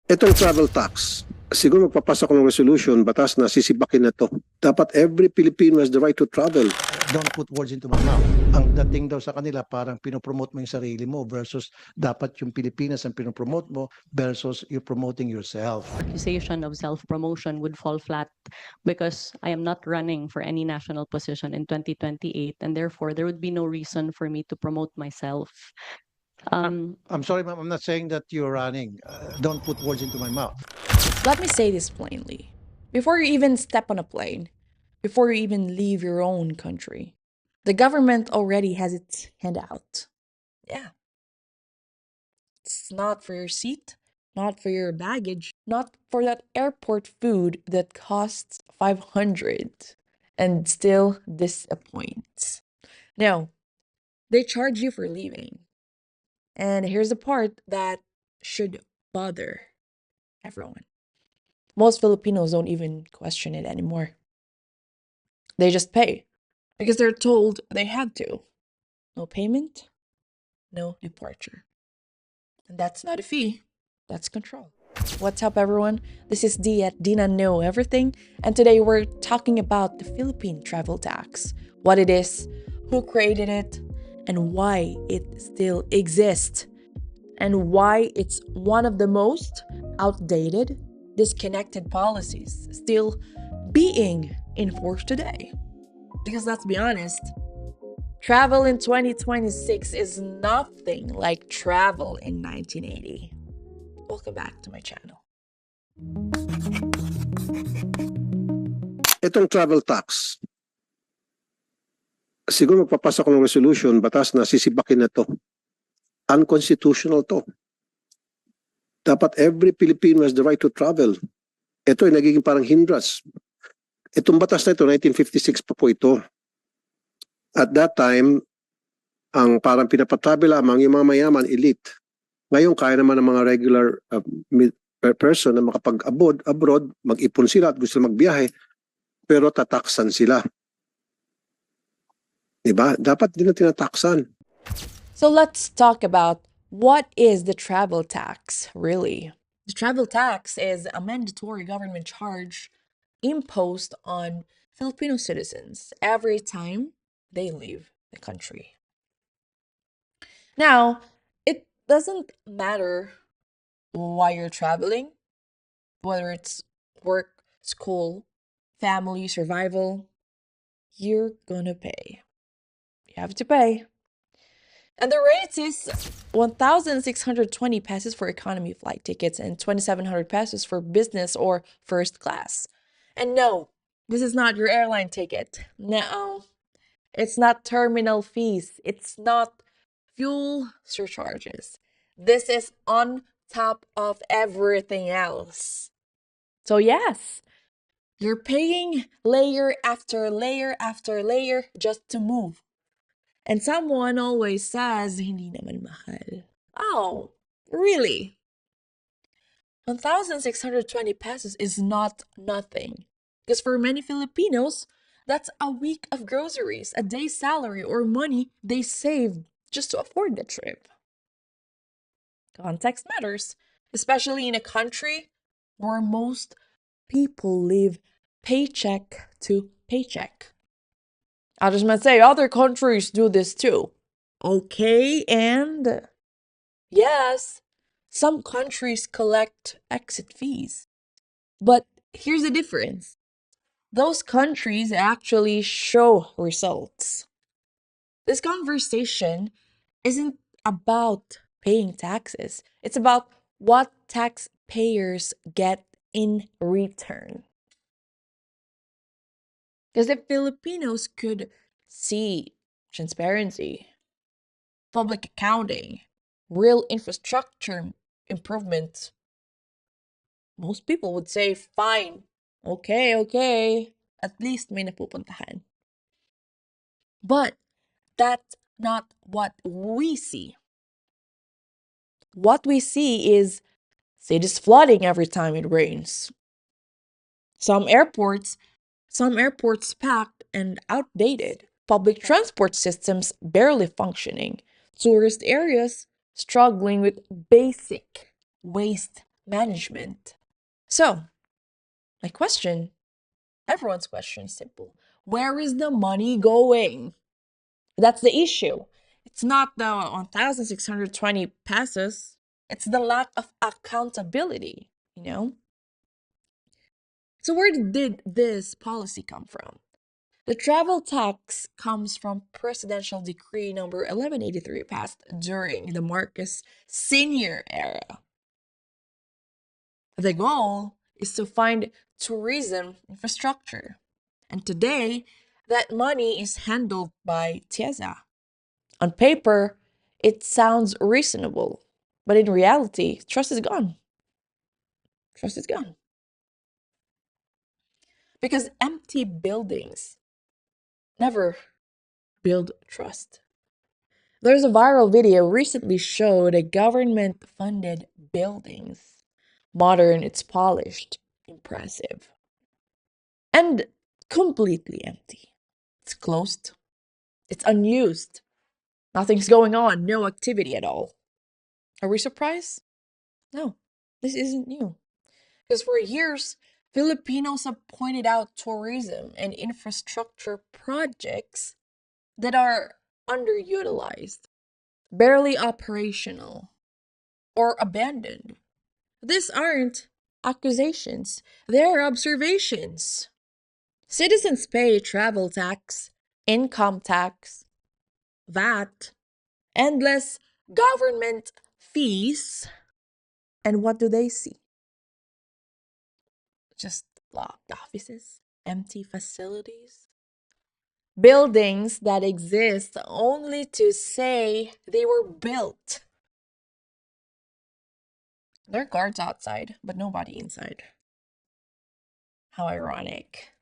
Itong travel tax, siguro magpapasa ko ng resolution, batas na sisibakin na to. Dapat every Filipino has the right to travel. Don't put words into my mouth. Ang dating daw sa kanila, parang pinopromote mo yung sarili mo versus dapat yung Pilipinas ang pinopromote mo versus you promoting yourself. Accusation of self-promotion would fall flat because I am not running for any national position in 2028, and therefore there would be no reason for me to promote myself. I'm sorry, ma'am, I'm not saying that you're running. Don't put words into my mouth. Let me say this plainly. Before you even step on a plane, before you even leave your own country, the government already has its hand out. Yeah. It's not for your seat, not for your baggage, not for that airport food that costs 500 and still disappoints. No, they charge you for leaving. And here's the part that should bother everyone. Most Filipinos don't even question it anymore. They just pay because they're told they have to. No payment, no departure. And that's not a fee, that's control. What's up, everyone? This is Dee at Dina Know Everything, and today we're talking about the Philippine travel tax, what it is, who created it, and why it still exists, and why it's one of the most outdated, disconnected policies still being enforced today. Because let's be honest, travel in 2026 is nothing like travel in 1980. Welcome back to my channel. Itong travel tax, siguro magpapasa ko ng resolution, batas na sisibakin na to. Unconstitutional to. Dapat every Filipino has the right to travel. Ito ay nagiging parang hindrance. Itong batas na ito, 1956 pa po ito. At that time, ang parang pinapatravel lamang yung mga mayaman, elite. Ngayon, kaya naman ng mga regular person na makapag-abroad, mag-ipon sila at gusto magbiyahe, pero tataksan sila. Diba? Dapat din na tinataksan. So let's talk about what is the travel tax, really. The travel tax is a mandatory government charge imposed on Filipino citizens every time they leave the country. Now, it doesn't matter why you're traveling, whether it's work, school, family, survival, you're gonna pay. You have to pay. And the rate is 1,620 pesos for economy flight tickets and 2,700 pesos for business or first class. And no, this is not your airline ticket. No, it's not terminal fees. It's not fuel surcharges. This is on top of everything else. So yes, you're paying layer after layer after layer just to move. And someone always says, hindi naman mahal. Oh, really? 1,620 pesos is not nothing. Because for many Filipinos, that's a week of groceries, a day's salary, or money they saved just to afford the trip. Context matters, especially in a country where most people live paycheck to paycheck. I just might say other countries do this too. Okay, and yes, some countries collect exit fees. But here's the difference. Those countries actually show results. This conversation isn't about paying taxes. It's about what taxpayers get in return. Because if Filipinos could see transparency, public accounting, real infrastructure improvement, most people would say, fine, okay, at least may napupuntahan. But that's not what we see. What we see is cities flooding every time it rains. Some airports packed and outdated. Public transport systems barely functioning. Tourist areas struggling with basic waste management. So, my question, everyone's question is simple. Where is the money going? That's the issue. It's not the 1,620 pesos. It's the lack of accountability, you know? So where did this policy come from? The travel tax comes from Presidential Decree number 1183 passed during the Marcos Sr. era. The goal is to fund tourism infrastructure. And today, that money is handled by TIEZA. On paper, it sounds reasonable, but in reality, trust is gone. Trust is gone. Because empty buildings never build trust. There's a viral video recently showed a government-funded buildings. Modern, it's polished, impressive, and completely empty. It's closed. It's unused. Nothing's going on, no activity at all. Are we surprised? No, this isn't new. Because for years, Filipinos have pointed out tourism and infrastructure projects that are underutilized, barely operational, or abandoned. These aren't accusations, they're observations. Citizens pay travel tax, income tax, VAT, endless government fees, and what do they see? Just locked offices, empty facilities, buildings that exist only to say they were built. There are guards outside, but nobody inside. How ironic.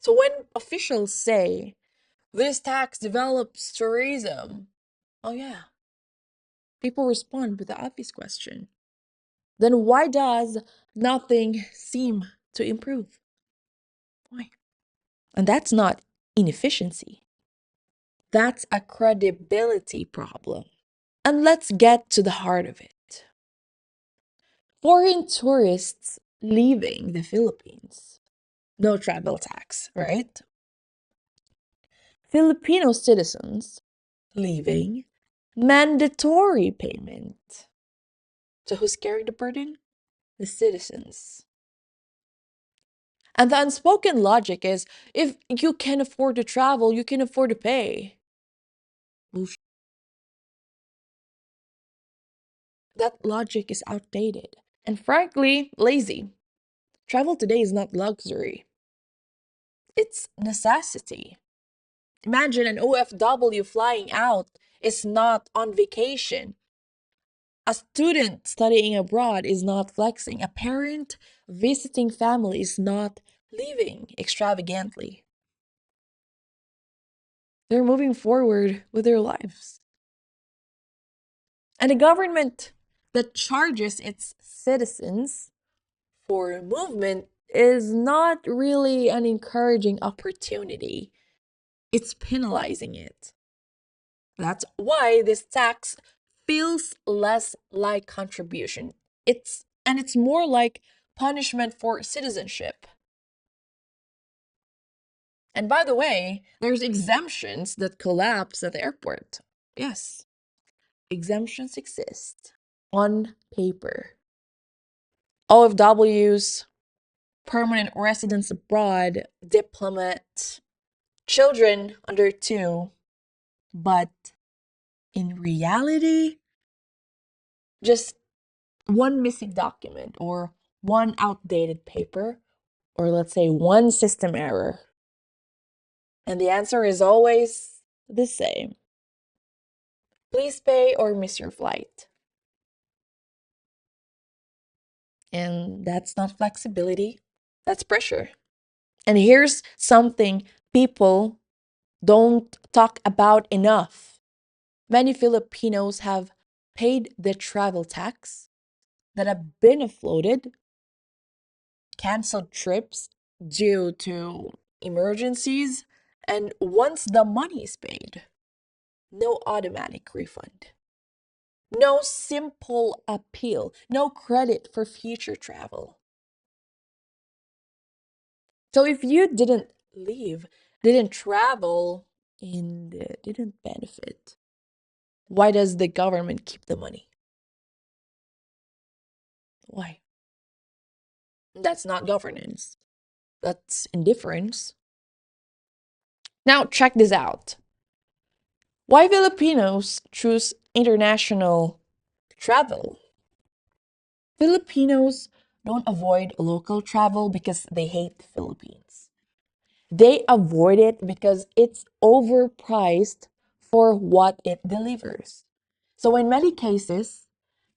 So when officials say this tax develops tourism, oh yeah, people respond with the obvious question. Then why does nothing seem to improve? Why? And that's not inefficiency. That's a credibility problem. And let's get to the heart of it. Foreign tourists leaving the Philippines, no travel tax, right? Filipino citizens leaving, mandatory payment. So who's carrying the burden? The citizens. And the unspoken logic is, if you can afford to travel, you can afford to pay. Bullshit. That logic is outdated and frankly lazy. Travel today is not luxury. It's necessity. Imagine an OFW flying out is not on vacation. A student studying abroad is not flexing. A parent visiting family is not living extravagantly. They're moving forward with their lives. And a government that charges its citizens for movement is not really an encouraging opportunity. It's penalizing it. That's why this tax feels less like contribution. It's more like punishment for citizenship. And by the way, there's exemptions that collapse at the airport. Yes, exemptions exist on paper. OFWs, permanent residents abroad, diplomats, children under 2, but in reality, just one missing document or one outdated paper, or let's say one system error. And the answer is always the same. Please pay or miss your flight. And that's not flexibility, that's pressure. And here's something people don't talk about enough. Many Filipinos have paid the travel tax that have been offloaded, canceled trips due to emergencies, and once the money is paid, no automatic refund. no simple appeal, no credit for future travel. So if you didn't leave, didn't travel, and didn't benefit, why does the government keep the money? Why? That's not governance. That's indifference. Now, check this out. Why Filipinos choose international travel? Filipinos don't avoid local travel because they hate the Philippines. They avoid it because it's overpriced for what it delivers. So, in many cases,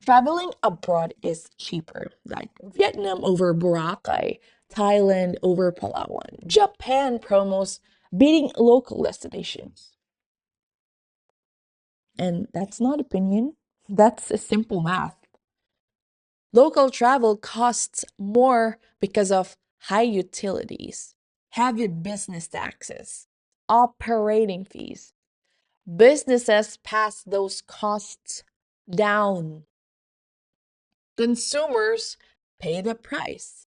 traveling abroad is cheaper, like Vietnam over Boracay, Thailand over Palawan, Japan promos beating local destinations. And that's not opinion, that's a simple math. Local travel costs more because of high utilities, heavy business taxes, operating fees. Businesses pass those costs down. Consumers pay the price.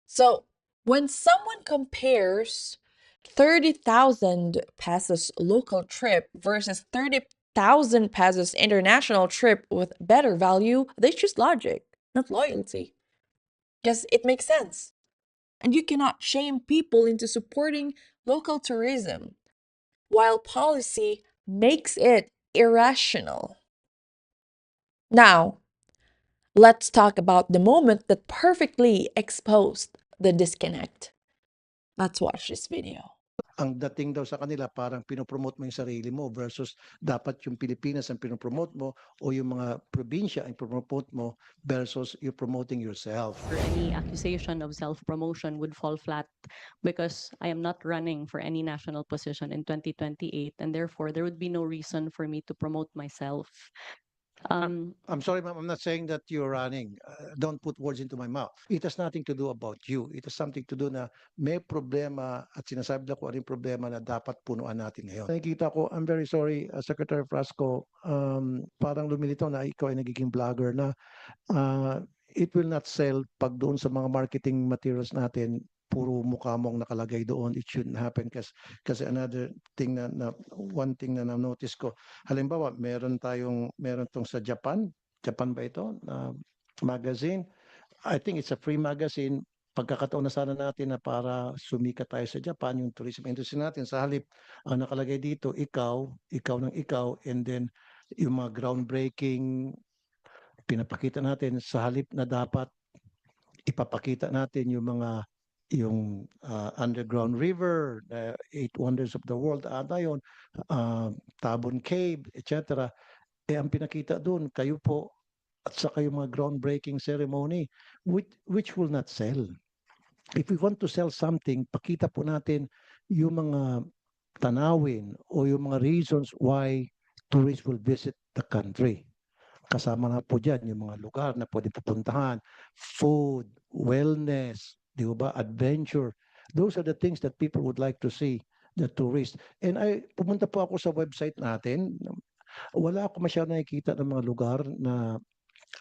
So when someone compares 30,000 pesos local trip versus 30,000 pesos international trip with better value, they choose logic, not loyalty. Because it makes sense. And you cannot shame people into supporting local tourism while policy makes it irrational. Now, let's talk about the moment that perfectly exposed the disconnect. Let's watch this video. Ang dating daw sa kanila parang pinopromote mo yung sarili mo versus dapat yung Pilipinas ang pinopromote mo o yung mga probinsya ang pinopromote mo versus you promoting yourself. For any accusation of self-promotion would fall flat because I am not running for any national position in 2028, and therefore there would be no reason for me to promote myself. I'm sorry, ma'am. I'm not saying that you're running. Don't put words into my mouth. It has nothing to do about you. It has something to do na may problema at sinasabi lang ko ano yung problema na dapat punuan natin ngayon. Nakikita ko, I'm very sorry, Secretary Frasco, parang lumilitaw na ikaw ay nagiging vlogger na. It will not sell pag doon sa mga marketing materials natin puro mukha mong nakalagay doon. It shouldn't happen kasi another thing one thing na na-notice ko, halimbawa meron tong sa Japan ba ito na magazine. I think it's a free magazine. Pagkakataon na sana natin na para sumikat tayo sa Japan, yung tourism industry natin, sa halip ang nakalagay dito, ikaw ng ikaw, and then yung mga groundbreaking pinapakita natin, sa halip na dapat ipapakita natin yung underground river, the eight wonders of the world, yun, Tabon Cave, etc. Ang pinakita doon, kayo po at saka yung mga groundbreaking ceremony, which will not sell. If we want to sell something, pakita po natin yung mga tanawin o yung mga reasons why tourists will visit the country. Kasama na po dyan yung mga lugar na pwede pupuntahan, food, wellness, di ba, adventure. Those are the things that people would like to see, the tourists. And pumunta po ako sa website natin, wala ako masyadong nakikita ng mga lugar na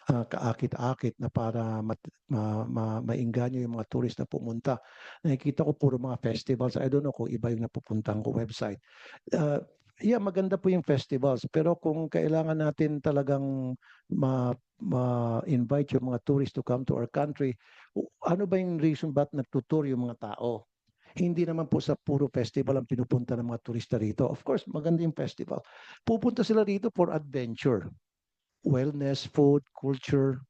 kaakit-akit na para mainganyo yung mga tourist na pumunta. Nakikita ko puro mga festivals. I don't know kung iba yung napupuntahan ko website. Yeah, maganda po yung festivals. Pero kung kailangan natin talagang ma-invite yung mga tourists to come to our country, ano ba yung reason ba't nagtutour yung mga tao? Hindi naman po sa puro festival ang pinupunta ng mga turista rito. Of course, maganda yung festival. Pupunta sila rito for adventure, wellness, food, culture,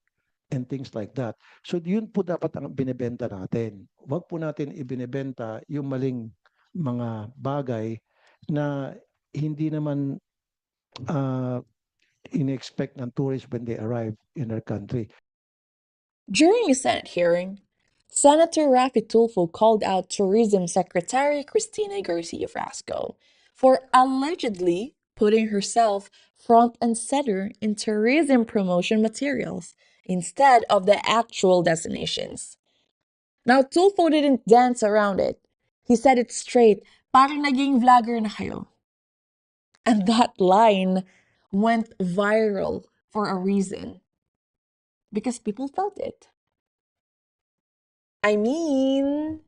and things like that. So yun po dapat ang binebenta natin. Huwag po natin ibinebenta yung maling mga bagay na hindi naman in-expect ng tourists when they arrive in our country. During a Senate hearing, Senator Raffy Tulfo called out Tourism Secretary Cristina Garcia Frasco for allegedly putting herself front and center in tourism promotion materials instead of the actual destinations. Now, Tulfo didn't dance around it. He said it straight, parang naging vlogger na kayo. And that line went viral for a reason. Because people felt it. I mean,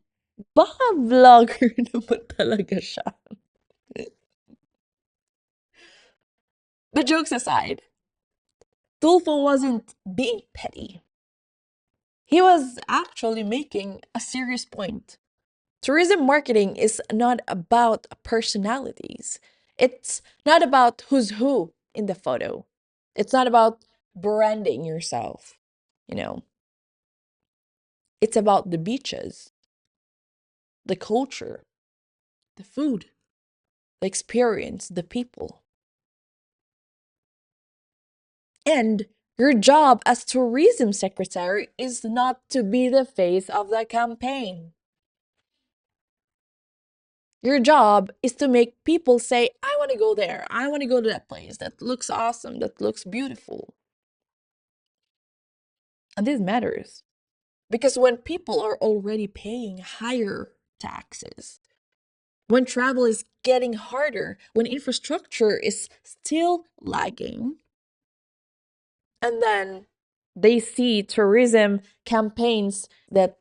baka vlogger naman talaga siya. But jokes aside, Tulfo wasn't being petty. He was actually making a serious point. Tourism marketing is not about personalities. It's not about who's who in the photo. It's not about branding yourself, you know. It's about the beaches, the culture, the food, the experience, the people. And your job as tourism secretary is not to be the face of the campaign. Your job is to make people say, I want to go there. I want to go to that place. That looks awesome. That looks beautiful. And this matters. Because when people are already paying higher taxes, when travel is getting harder, when infrastructure is still lagging, and then they see tourism campaigns that,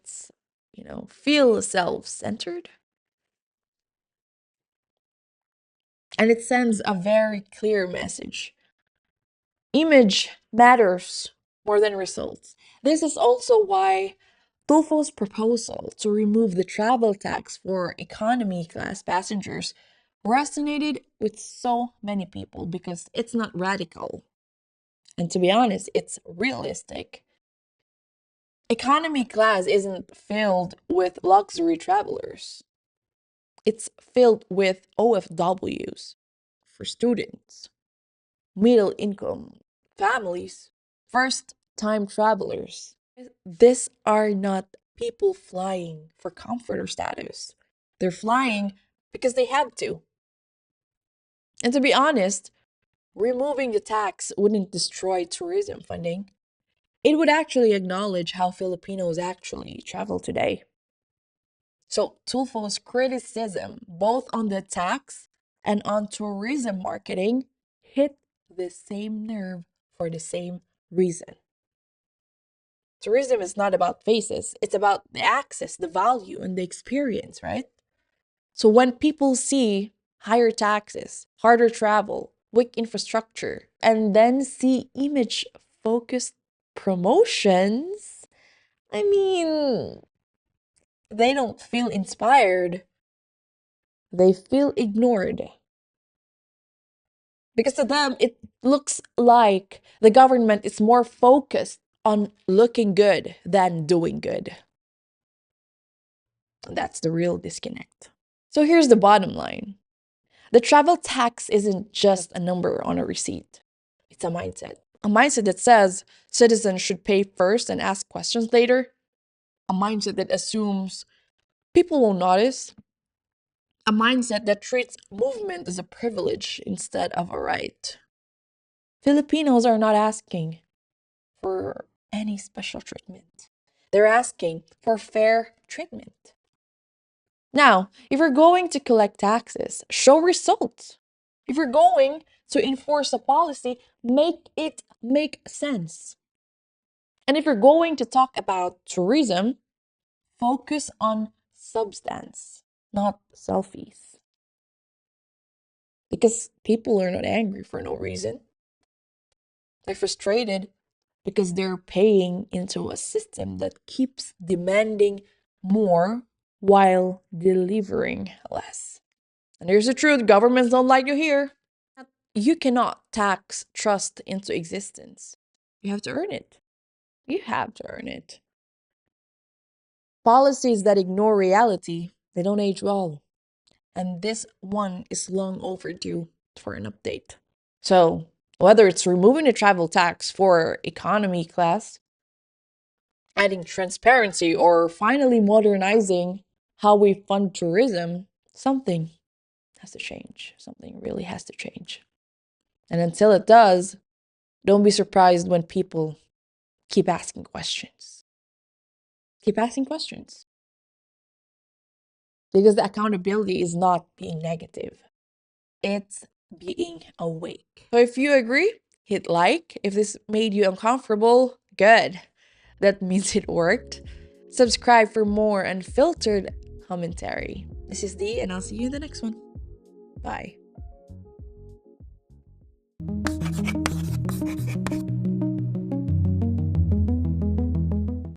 feel self-centered, and it sends a very clear message. Image matters more than results. This is also why Tulfo's proposal to remove the travel tax for economy class passengers resonated with so many people, because it's not radical. And to be honest, it's realistic. Economy class isn't filled with luxury travelers. It's filled with OFWs for students, middle income families, first time travelers. These are not people flying for comfort or status. They're flying because they have to. And to be honest, removing the tax wouldn't destroy tourism funding. It would actually acknowledge how Filipinos actually travel today. So Tulfo's criticism, both on the tax and on tourism marketing, hit the same nerve for the same reason. Tourism is not about faces, it's about the access, the value, and the experience, right? So when people see higher taxes, harder travel, weak infrastructure, and then see image-focused promotions, I mean, they don't feel inspired. They feel ignored. Because to them, it looks like the government is more focused on looking good than doing good. That's the real disconnect. So here's the bottom line. The travel tax isn't just a number on a receipt. It's a mindset. A mindset that says citizens should pay first and ask questions later. A mindset that assumes people won't notice. A mindset that treats movement as a privilege instead of a right. Filipinos are not asking for any special treatment. They're asking for fair treatment. Now, if you're going to collect taxes, show results. If you're going to enforce a policy, make it make sense. And if you're going to talk about tourism, focus on substance, not selfies. Because people are not angry for no reason. They're frustrated because they're paying into a system that keeps demanding more while delivering less. And here's the truth, governments don't like you here. You cannot tax trust into existence. You have to earn it. You have to earn it. Policies that ignore reality, they don't age well. And this one is long overdue for an update. So, whether it's removing the travel tax for economy class, adding transparency, or finally modernizing how we fund tourism, something has to change. Something really has to change. And until it does, don't be surprised when people keep asking questions. Keep asking questions. Because the accountability is not being negative. It's being awake. So if you agree, hit like. If this made you uncomfortable, good. That means it worked. Subscribe for more unfiltered commentary. This is Dee, and I'll see you in the next one. Bye.